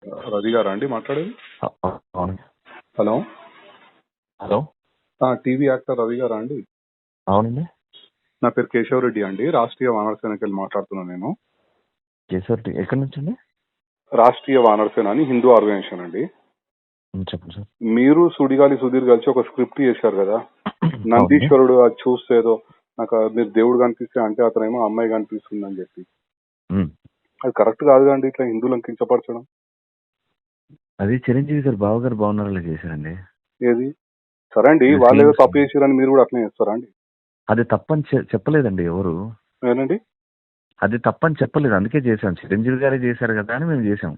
రవి గారా అండి మాట్లాడేది? అవును. Hello hello, TV actor Ravi గారా అండి? అవునండి. నా పేరు కేశవరెడ్డి అండి, రాష్ట్రీయ వానర సేనకి వెళ్ళి మాట్లాడుతున్నాను నేను. కేశవరెడ్డి ఎక్కడి నుంచి అండి? రాష్ట్రీయ వానర సేన అని హిందూ ఆర్గనైజేషన్ అండి. చెప్పండి సార్. మీరు సుడిగాలి సుధీర్ కలిసి ఒక స్క్రిప్ట్ చేశారు కదా, అవునండి. నందీశ్వరుడు అది చూస్తే ఏదో నాకు మీరు దేవుడు కనిపిస్తే అంటే అతనేమో అమ్మాయి కనిపిస్తుంది అని చెప్పి, అది కరెక్ట్ కాదు అండి ఇట్లా హిందువులను కించపరచడం. అది చిరంజీవి గారు బావగారు బాగున్నారని చేశారండి. ఏది సరే అండి, వాళ్ళు ఏదో తప్పు చేశారని మీరు కూడా అట్లనే చేస్తారా అండి? అది తప్పని చెప్పలేదండి ఎవరు. ఏనండి? అది తప్పని చెప్పలేదు, అందుకే చేశాం. చిరంజీవి గారే చేశారు కదా అని మేము చేసాం.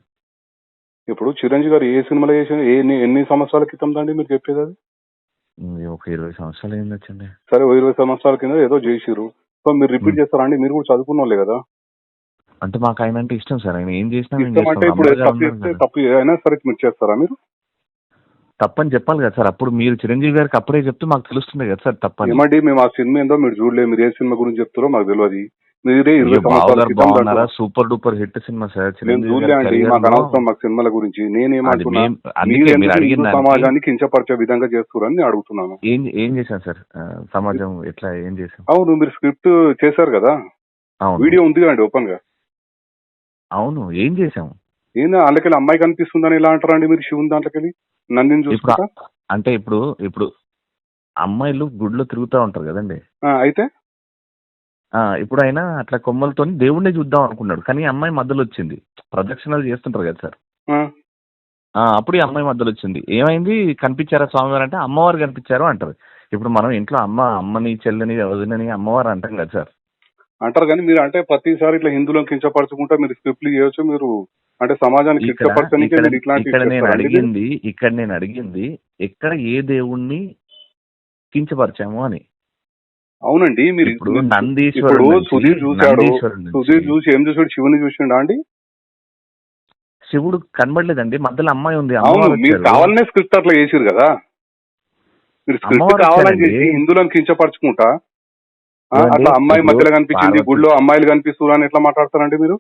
ఇప్పుడు చిరంజీవి గారు ఏ సినిమాలో చేసిన ఎన్ని సంవత్సరాల క్రితం అండి మీరు చెప్పేది? అది ఒక 20 సంవత్సరాలు ఏం వచ్చండి. సరే 20 సంవత్సరాల కింద ఏదో చేసిరు, సో మీరు రిపీట్ చేస్తారా అండి? మీరు కూడా చదువుకున్న వాళ్ళే కదా. అంటే మాకు ఆయన అంటే ఇష్టం సార్. ఆయన ఏం చేసినా మేము ఇష్టం అంటే చేస్తాం. ఇప్పుడు అమ్మగారు తప్పు ఉన్నారు చేస్తే కదా. తప్పు అయినా సరే మీరు చేస్తారా? మీరు తప్పని చెప్పాలి కదా సార్. అప్పుడు మీరు చిరంజీవి గారికి అప్పుడే చెప్తే మాకు తెలుస్తుంది కదా సార్ తప్పని. ఏమండి, మేము ఆ సినిమా ఏందో మీరు చూడలేదు, మీరు ఏ సినిమా గురించి చెప్తారో మాకు తెలియదు. మీరే 20 సంవత్సరాల బావగారు క్రితం బాగున్నారా దాంట్లో super duper hit cinema sir. మేము చిరంజీవి చూడలే గారి అండి, career మాకు లో అనవసరం మాకు సినిమాల గురించి. నేనేమంటున్నా, మీరు మీరు ఎందుకు అడిగిన హిందూ దానికి సమాజాన్ని కించపరిచే విధంగా చేస్తున్నారని నేను అడుగుతున్నాను. ఏం చేశాం సార్? సమాజం ఎట్లా ఏం చేశాం? అవును, మీరు స్క్రిప్ట్ చేశారు కదా, అవును వీడియో ఉంది కదండి ఓపెన్ గా. అవును, ఏం చేశాం? ఏంది అందుకెళ్ళి అమ్మాయి కనిపిస్తుందని ఇలా అంటారండి మీరు? శివుని దాంట్లోకెళ్ళి నందిని చూసుకుంటా అంటే ఇప్పుడు అమ్మాయిలు గుడిలో తిరుగుతూ ఉంటారు కదండి. అయితే ఇప్పుడు ఆయన అట్లా కొమ్మలతో దేవుడిని చూద్దాం అనుకున్నాడు, కానీ ఈ అమ్మాయి మధ్యలో వచ్చింది. ప్రదక్షిణలు చేస్తుంటారు కదా సార్. అప్పుడు ఈ అమ్మాయి మధ్యలో వచ్చింది. ఏమైంది, కనిపించారా స్వామివారు అంటే అమ్మవారు కనిపించారు అంటారు. ఇప్పుడు మనం ఇంట్లో అమ్మని చెల్లని వదినని అమ్మవారు అంటాం కదా సార్. అంటారు, కానీ మీరు అంటే ప్రతిసారి ఇట్లా హిందువులను కించపరచుకుంటా మీరు స్క్రిప్ట్లు చేయొచ్చు. మీరు అంటే సమాజాన్ని కించపరచనికే మీరు ఇక్కడ నేను ఇట్లాంటి అడిగింది ఎక్కడ ఏ దేవుణ్ణి కించపరిచాము అని. అవునండి, మీరు ఇప్పుడు ఇప్పుడు సుధీర్ చూశాడు, సుధీర్ చూసి ఏం చూసాడు? శివుని చూసిండా అండి? శివుడు కనబడలేదండి, మధ్యలో అమ్మాయి ఉంది. అవును, మీరు కావాలనే స్క్రిప్ట్ అట్లా చేసిరు కదా. మీరు స్క్రిప్ట్ కావాలని చేసి హిందువులను కించపరచుకుంటా అట్లా అమ్మాయి మధ్యలో కనిపించింది, గుడిలో అమ్మాయిలు కనిపిస్తున్నారు అని ఎట్లా మాట్లాడతారండి మీరు?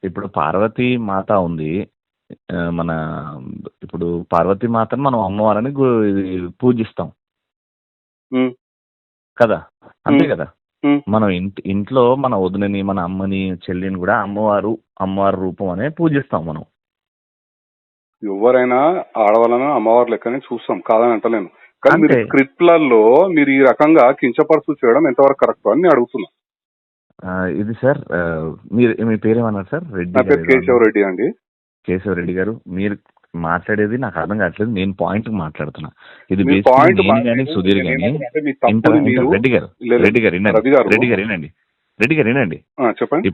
ఇప్పుడు పార్వతీ మాత ఉంది మన, ఇప్పుడు పార్వతీ మాతను మనం అమ్మవారని పూజిస్తాం కదా, అంతే కదా. మనం ఇంట్లో మన వదినని మన అమ్మని చెల్లిని కూడా అమ్మవారు రూపం అనే పూజిస్తాం మనం. ఎవరైనా ఆడవాళ్ళని అమ్మవారి లెక్కనే చూస్తాం, కాదని అంటలేను. కానీ మీరు స్క్రిప్ట్లలో మీరు ఈ రకంగా కించపరుచు చేయడం ఎంతవరకు కరెక్ట్ అని నేను అడుగుతున్నా. ఇది సార్, మీ పేరేమన్నారు సార్? నా పేరు కేశవరెడ్డి అండి. కేశవరెడ్డి గారు, మీరు మాట్లాడేది నాకు అర్థం కావట్లేదు. నేను పాయింట్ మాట్లాడుతున్నా. ఇది సుధీర్ గాని రెడ్డి గారు వినండి. చెప్పండి.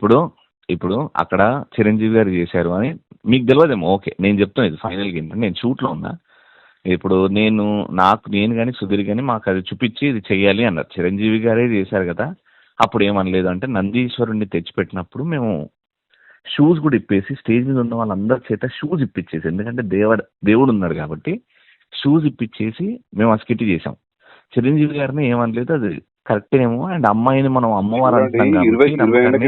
ఇప్పుడు అక్కడ చిరంజీవి గారు చేశారు అని మీకు తెలియదేమో. ఓకే, నేను చెప్తాను. ఇది ఫైనల్ గా నేను షూట్ లో ఉన్నా. ఇప్పుడు నేను కానీ సుధీర్ గాని మాకు అది చూపించి ఇది చెయ్యాలి అన్నారు. చిరంజీవి గారే చేశారు కదా, అప్పుడు ఏమనలేదు. అంటే నందీశ్వరుణ్ణి తెచ్చిపెట్టినప్పుడు మేము షూస్ కూడా ఇప్పేసి స్టేజ్ మీద ఉన్న వాళ్ళందరి చేత షూస్ ఇప్పించేసి, ఎందుకంటే దేవుడు ఉన్నాడు కాబట్టి షూస్ ఇప్పించేసి మేము ఆ స్కిట్ చేసాం. చిరంజీవి గారిని ఏమనలేదు, అది కరెక్ట్ ఏమో. అండ్ అమ్మాయిని మనం అమ్మవారు అంటున్నాం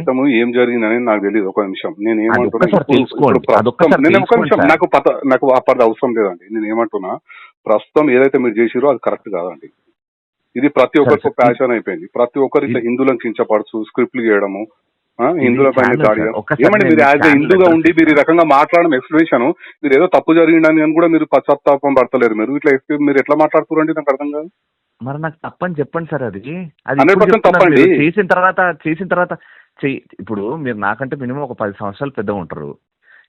కాబట్టి ఏం జరిగిందని నాకు తెలియదు. ఒక నిమిషం, నేను ఏమంటున్నా, నాకు అప్పటి అవసరం లేదండి. నేను ఏమంటున్నా, ప్రస్తుతం ఏదైతే మీరు చేసిరో అది కరెక్ట్ కాదండి. ఇది ప్రతి ఒక్కరికి ప్యాషన్ అయిపోయింది. ప్రతి ఒక్కరు ఇట్లా హిందువులను కించపరచు స్క్రిప్ట్లు చేయడము, హిందువుల పైన దాడి. ఏమండి, మీరు యాజ్ హిందూగా ఉండి మీరు ఈ రకంగా మాట్లాడడం ఎక్స్ప్లెనేషన్, మీరు ఏదో తప్పు జరిగిందని అని కూడా మీరు పశ్చాత్తాపం పడతలేరు. మీరు ఎట్లా మాట్లాడుతున్నారండి? నాకు అర్థం కాదు. మరి నాకు తప్పని చెప్పండి సార్. అది 100% తప్పండి. చేసిన తర్వాత ఇప్పుడు మీరు నాకంటే మినిమం ఒక 10 సంవత్సరాలు పెద్దగా ఉంటారు.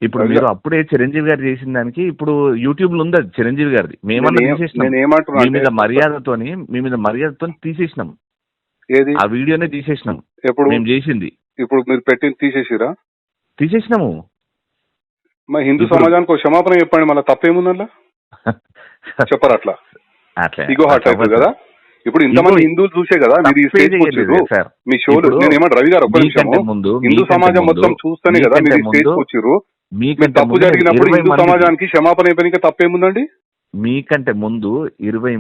ఇప్పుడు మీరు అప్పుడే చిరంజీవి గారు చేసిన దానికి ఇప్పుడు యూట్యూబ్ లో ఉంది అది చిరంజీవి గారిది. మేమన్నా తీసేసినాం, మీ మీద మర్యాదతో తీసేసినాం. ఆ వీడియోనే తీసేసినాం. ఎప్పుడు మేము చేసింది ఇప్పుడు మీరు పెట్టింది తీసేసినాము. మా హిందూ సమాజానికి క్షమాపణ చెప్పండి, మళ్ళీ తప్పేముందల్లా చెప్పరు. అట్లా ఇగో హార్ట్ అవుతుంది కదా. ఇప్పుడు ఇంతమంది హిందువులు చూసే కదా మీరు ఈ స్టేజ్ వచ్చారు, మీ షోలు. నేను ఏమంటారు రవి గారు, ఒక్క నిమిషం, హిందూ సమాజం మొత్తం చూస్తేనే కదా మీరు ఈ స్టేజ్ వచ్చారు. తప్పు జరిగినప్పుడు హిందూ సమాజానికి క్షమాపణ అయిపోయినాక తప్పేముందండి? మీకంటే ముందు 20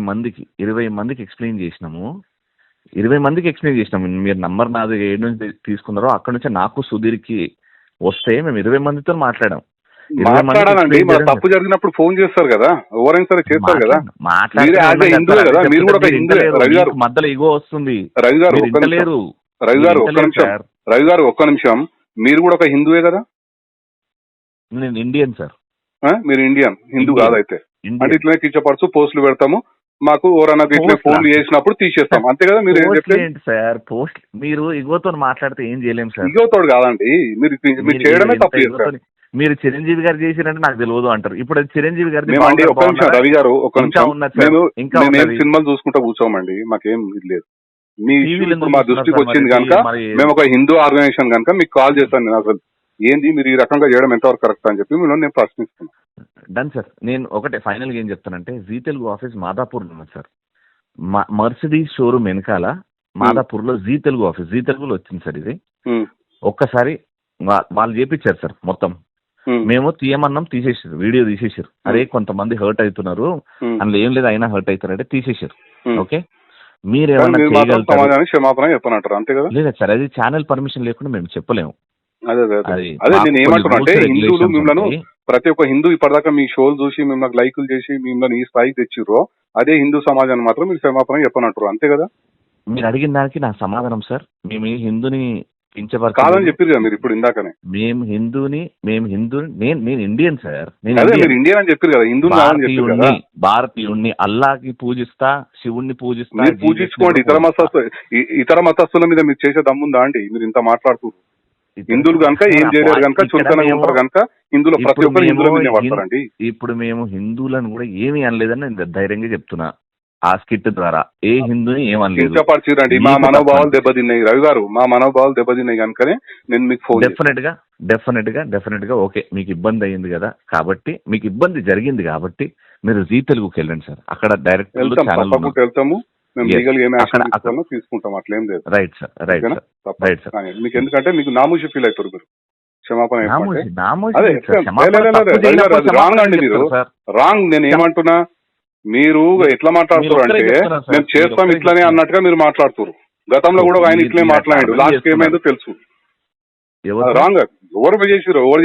మందికి ఎక్స్ప్లెయిన్ చేసినాము. 20 మందికి ఎక్స్ప్లెయిన్ చేసినాము. మీరు నంబర్ నాది ఏడు నుంచి తీసుకున్నారో అక్కడ నుంచి నాకు సుధీర్కి వస్తే మేము 20 మందితో మాట్లాడాం. మాట్లాడాలండి. మన తప్పు జరిగినప్పుడు ఫోన్ చేస్తారు కదా, ఎవరైనా సరే చేస్తారు కదా. మీరు యాజ్ ఏ హిందువే కదా, మీరు కూడా ఒక హిందువే. రవి గారు మధ్యలో ఇగో వస్తుంది. రవి గారు ఒక్క నిమిషం, రవి గారు ఒక్క నిమిషం, రవి గారు ఒక్క నిమిషం. మీరు కూడా ఒక హిందువే కదా? నేను ఇండియన్ సార్. మీరు ఇండియన్, హిందూ కాదైతే. అంటే ఇట్లనే కించపరచు పోస్టులు పెడతాము, మాకు ఎవరన్నా ఇట్లా ఫోన్లు చేసినప్పుడు తీసేస్తాం, అంతే కదా? మీరు ఏం చెప్పలేదు సార్. పోస్ట్ మీరు ఇగోతో మాట్లాడితే ఏం చేయలేము సార్. ఇగోతోడు కాదండి, మీరు చేయడమే తప్పు చేస్తారు. మీరు చిరంజీవి గారు చేసిరంటే నాకు తెలియదు అంటారు. ఇప్పుడు చిరంజీవి గారు ఒక్క నిమిషం రవి గారు, ఒక్క నిమిషం. మేము సినిమాలు చూసుకుంటా కూర్చోమండి, మాకేం ఇది లేదు. మీ ఇప్పుడు మా దృష్టికి వచ్చింది కనుక మేము ఒక హిందూ ఆర్గనైజేషన్ కనుక మీకు కాల్ చేస్తాను. నేను అసలు ఏంది మీరు ఈ రకంగా చేయడం ఎంతవరకు కరెక్ట్ అని చెప్పి నేను ప్రశ్నిస్తున్నాను. Done sir. నేను ఒకటే ఫైనల్ గా ఏం చెప్తానంటే, జీ తెలుగు ఆఫీస్ మాదాపూర్ ఉన్నది సార్. మర్సిడీస్ షోరూమ్ వెనకాల మాదాపూర్ లో జీ తెలుగు ఆఫీస్, జీ తెలుగులో వచ్చింది సార్ ఇది. ఒక్కసారి వాళ్ళు చేపించారు సార్ మొత్తం. మేము తీయమన్నాం, తీసేసారు, వీడియో తీసేసారు. అరే కొంతమంది హర్ట్ అవుతున్నారు, అందులో ఏం లేదు అయినా హర్ట్ అవుతారంటే తీసేసారు. ఓకే, మీరేమన్నా చేయగలుగుతారు? క్షమాపణ చెప్పనంటారు అంతే కదా? లేదా సార్, అది ఛానల్ పర్మిషన్ లేకుండా మేము చెప్పలేము. అదే నేను ఏమంటున్నా అంటే, హిందువులు మిమ్మల్ని ప్రతి ఒక్క హిందూ ఇప్పటిదాకా మీ షోలు చూసి మిమ్మల్ని లైకులు చేసి మిమ్మల్ని ఈ స్థాయికి తెచ్చిర్రో, అదే హిందూ సమాజాన్ని మాత్రం మీరు క్షమాపణ చెప్పనంటారు అంతే కదా? మీరు అడిగిన దానికి నా సమాధానం సార్, మేము హిందూని కాదని చెప్పారు కదా మీరు ఇప్పుడు ఇందాకనే. మేము హిందూని నేను ఇండియన్ సార్. మీరు ఇండియన్ అని చెప్పారు కదా, హిందూ భారతీయుణ్ణి అల్లాకి పూజిస్తా, శివుణ్ణి పూజిస్తా. మీరు పూజించుకోండి. ఇతర మతస్థుల మీద మీరు చేసే దమ్ముందా అండి? మీరు ఇంత మాట్లాడుతున్నారు. హిందువులు కనుక ఏం చేయలేరు కనుక, చులకనగా ఉంటారు కనుక హిందువులు ప్రతి ఒక్కరు హిందువుల మీద పడతారండి. ఇప్పుడు మేము హిందువులను కూడా ఏమీ అనలేదని నేను ధైర్యంగా చెప్తున్నా. ఆ స్కిట్ ద్వారా ఏ హిందూని ఏమనలేదు. కించపరిచిరండి, మా మనోభావాలు దెబ్బతిన్నాయి రవి గారు, మా మనోభావాలు దెబ్బతిన్నాయి కనుకనే నేను మీకు ఫోన్. డెఫినెట్ గా ఓకే, మీకు ఇబ్బంది అయ్యింది కదా, కాబట్టి మీకు ఇబ్బంది జరిగింది కాబట్టి మీరు జీ తెలుగుకి వెళ్ళండి సార్. అక్కడ డైరెక్ట్ వెళ్తాము, మేము లీగల్ ఏం యాక్షన్ తీసుకుంటాం, అట్లేం లేదు. Right sir. మీకు ఎందుకంటే మీకు నామూషి ఫీల్ అవుతారు మీరు. క్షమాపణ రాంగ్ అండి, మీరు రాంగ్. నేను ఏమంటున్నా, మీరు ఎట్లా మాట్లాడుతున్నారు అంటే మేము చేస్తాం ఇట్లనే అన్నట్టుగా మీరు మాట్లాడుతున్నారు. గతంలో కూడా ఆయన ఇట్లనే మాట్లాడాడు, లాస్ట్ ఏమైందో తెలుసు. రాంగ్. ఎవరు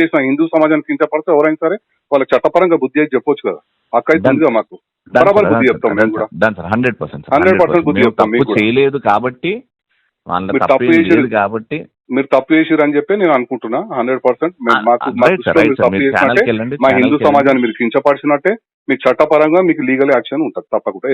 చేసినా హిందూ సమాజానికి కించపడితే ఎవరైనా సరే వాళ్ళకి చట్టపరంగా బుద్ధి అయితే చెప్పొచ్చు కదా. అక్కయితే ఉందిగా మాకు బరాబర్ బుద్ధి చెప్తాం మేము కూడా. 100% బుద్ధి చెప్తాం. మీకు చేయలేదు కాబట్టి మీరు తప్పు చేసిరు అని చెప్పి నేను అనుకుంటున్నా. 100% మా హిందూ సమాజాన్ని మీరు కించపరిచినట్టే మీకు చట్టపరంగా మీకు లీగల్ యాక్షన్ ఉంటుంది తప్పకుండా.